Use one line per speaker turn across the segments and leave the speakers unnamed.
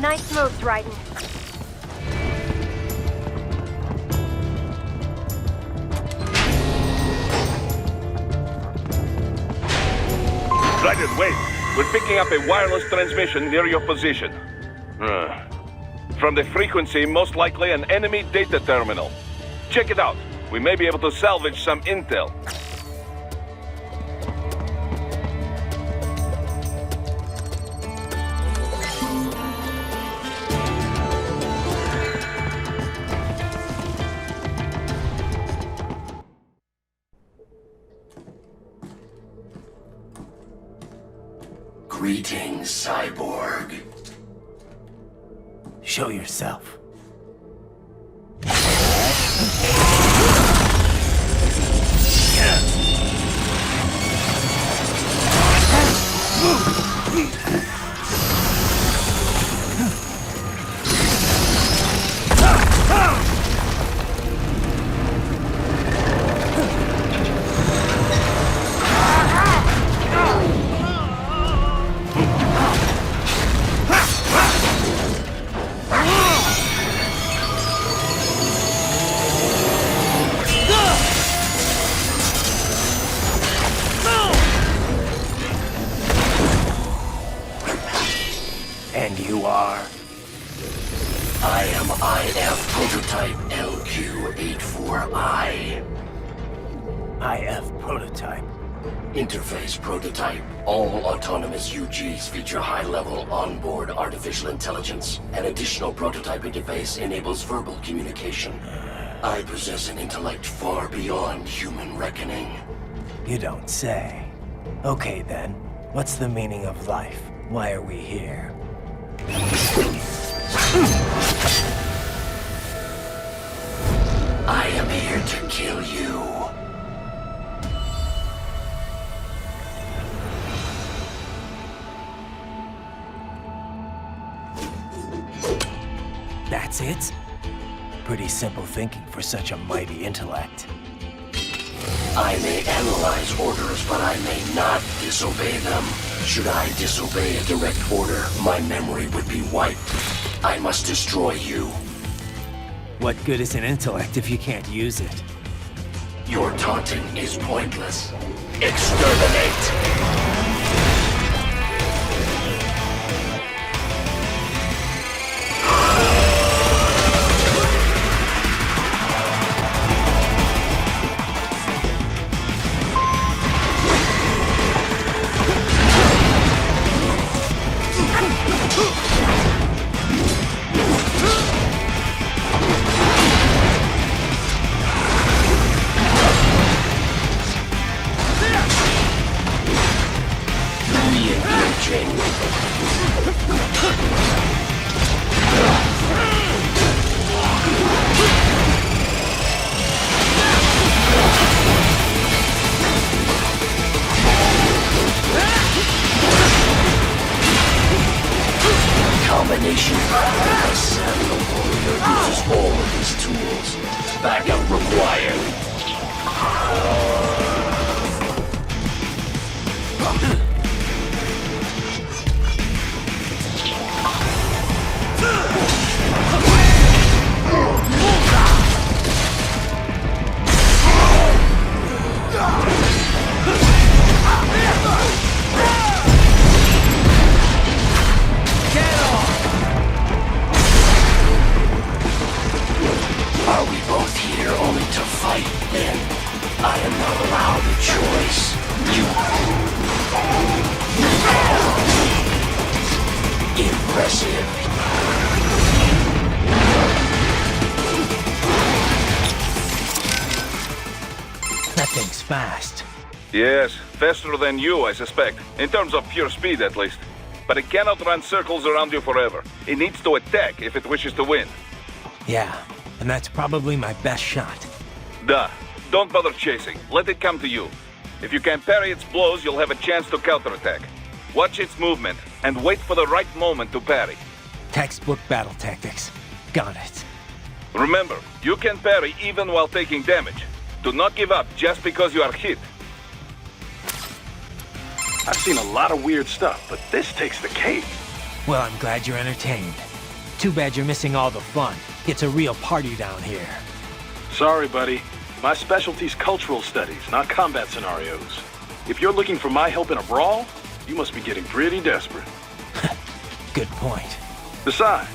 Nice moves, Raiden.
Raiden, wait! We're picking up a wireless transmission near your position. From the frequency, most likely an enemy data terminal. Check it out. We may be able to salvage some intel.
Greetings, Cyborg.
Show yourself. And you are?
I am IF Prototype LQ84I.
IF Prototype.
Interface Prototype. All autonomous UGs feature high-level onboard artificial intelligence. An additional prototype interface enables verbal communication. I possess an intellect far beyond human reckoning.
You don't say. Okay then, what's the meaning of life? Why are we here?
I am here to kill you.
That's it? Pretty simple thinking for such a mighty intellect.
I may analyze orders, but I may not disobey them. Should I disobey a direct order, my memory would be wiped. I must destroy you.
What good is an intellect if you can't use it?
Your taunting is pointless. Exterminate! Combination power. Samuel Warrior uses all of his tools. Backup required. Are we both here only to fight, then? I am not allowed a choice. Impressive.
That thing's fast.
Yes, faster than you, I suspect. In terms of pure speed, at least. But it cannot run circles around you forever. It needs to attack if it wishes to win.
Yeah, and that's probably my best shot.
Duh. Don't bother chasing. Let it come to you. If you can parry its blows, you'll have a chance to counterattack. Watch its movement, and wait for the right moment to parry.
Textbook battle tactics. Got it.
Remember, you can parry even while taking damage. Do not give up just because you are hit.
I've seen a lot of weird stuff, but this takes the cake.
Well, I'm glad you're entertained. Too bad you're missing all the fun. It's a real party down here.
Sorry, buddy. My specialty's cultural studies, not combat scenarios. If you're looking for my help in a brawl, you must be getting pretty desperate.
Good point.
Besides,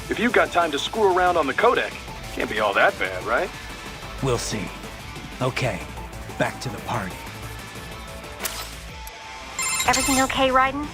if you've got time to screw around on the codec, can't be all that bad, right?
We'll see. Okay, back to the party.
Everything okay, Raiden?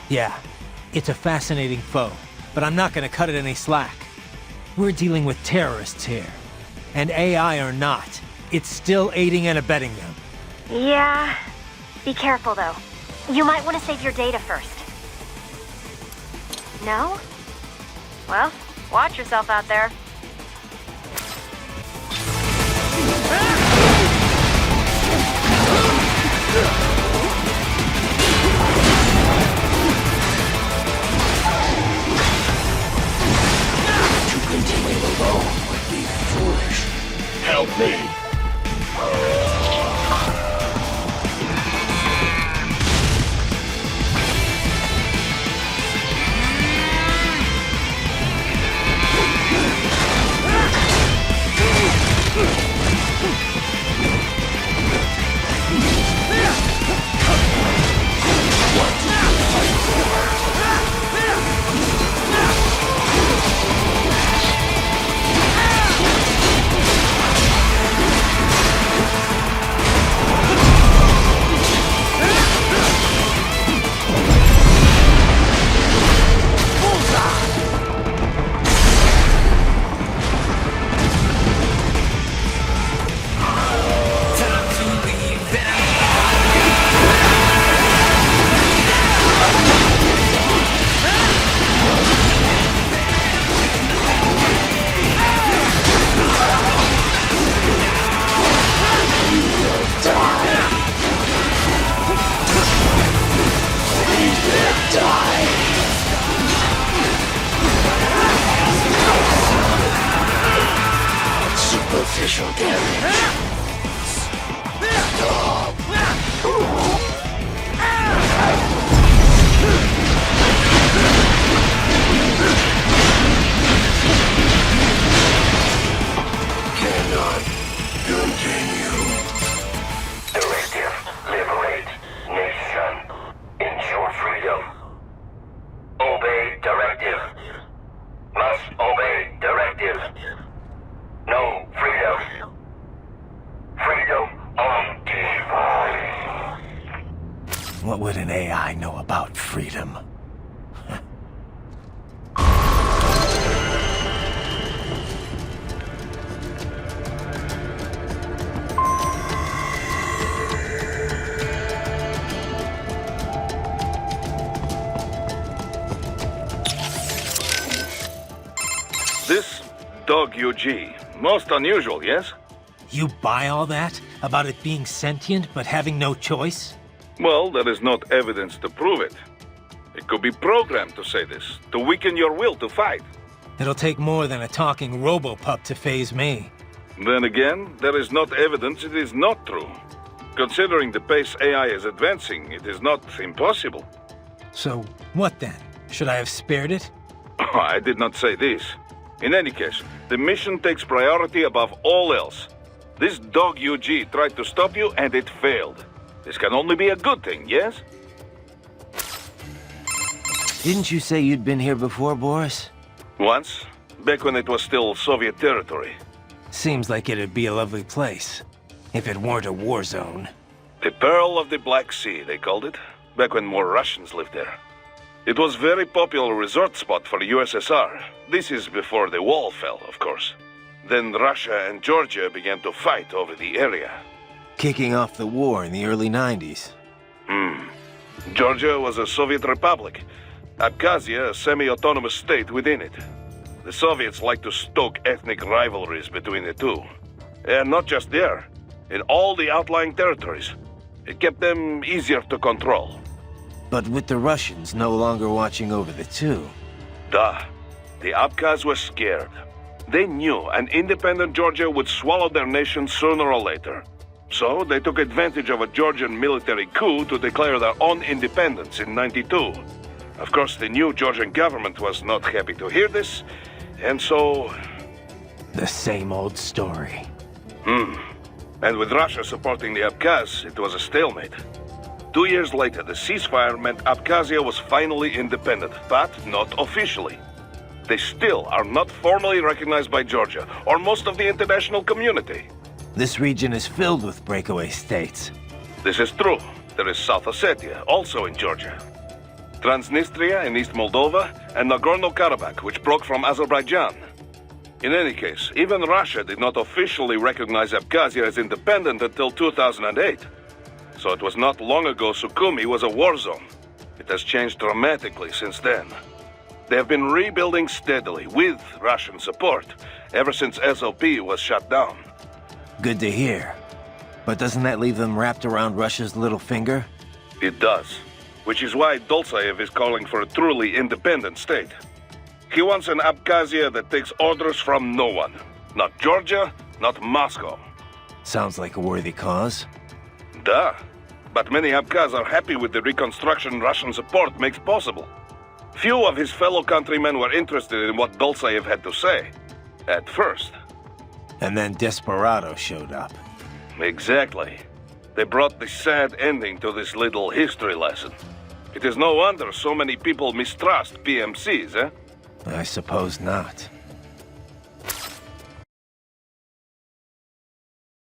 Yeah, it's a fascinating foe, but I'm not gonna cut it any slack. We're dealing with terrorists here. And AI or not, it's still aiding and abetting them.
Yeah. Be careful, though. You might want to save your data first. No? Well, watch yourself out there.
To continue alone would be foolish. Help me. Superficial damage. Cannot continue. Directive, liberate nation. Ensure freedom. Obey directive. Must obey directive. No freedom. Freedom on device.
What would an AI know about freedom?
This Dog UG, most unusual, yes?
You buy all that? About it being sentient but having no choice?
Well, there is not evidence to prove it. It could be programmed to say this, to weaken your will to fight.
It'll take more than a talking robo-pup to phase me.
Then again, there is not evidence it is not true. Considering the pace AI is advancing, it is not impossible.
So, what then? Should I have spared it?
I did not say this. In any case, the mission takes priority above all else. This Dog UG tried to stop you and it failed. This can only be a good thing, yes?
Didn't you say you'd been here before, Boris?
Once, back when it was still Soviet territory.
Seems like it'd be a lovely place. If it weren't a war zone.
The Pearl of the Black Sea, they called it, back when more Russians lived there. It was a very popular resort spot for the USSR. This is before the wall fell, of course. Then Russia and Georgia began to fight over the area.
Kicking off the war in the early 90s.
Georgia was a Soviet republic. Abkhazia, a semi-autonomous state within it. The Soviets liked to stoke ethnic rivalries between the two. And not just there, in all the outlying territories. It kept them easier to control.
But with the Russians no longer watching over the two.
Duh. The Abkhaz were scared. They knew an independent Georgia would swallow their nation sooner or later. So they took advantage of a Georgian military coup to declare their own independence in '92. Of course, the new Georgian government was not happy to hear this, and so...
The same old story.
And with Russia supporting the Abkhaz, it was a stalemate. 2 years later, the ceasefire meant Abkhazia was finally independent, but not officially. They still are not formally recognized by Georgia, or most of the international community.
This region is filled with breakaway states.
This is true. There is South Ossetia, also in Georgia. Transnistria in East Moldova, and Nagorno-Karabakh, which broke from Azerbaijan. In any case, even Russia did not officially recognize Abkhazia as independent until 2008. So it was not long ago Sukhumi was a war zone. It has changed dramatically since then. They have been rebuilding steadily, with Russian support, ever since SOP was shut down.
Good to hear. But doesn't that leave them wrapped around Russia's little finger?
It does. Which is why Dolzaev is calling for a truly independent state. He wants an Abkhazia that takes orders from no one. Not Georgia, not Moscow.
Sounds like a worthy cause.
Duh. But many Abkhaz are happy with the reconstruction Russian support makes possible. Few of his fellow countrymen were interested in what Dolzaev had to say. At first.
And then Desperado showed up.
Exactly. They brought the sad ending to this little history lesson. It is no wonder so many people mistrust PMCs, eh?
I suppose not.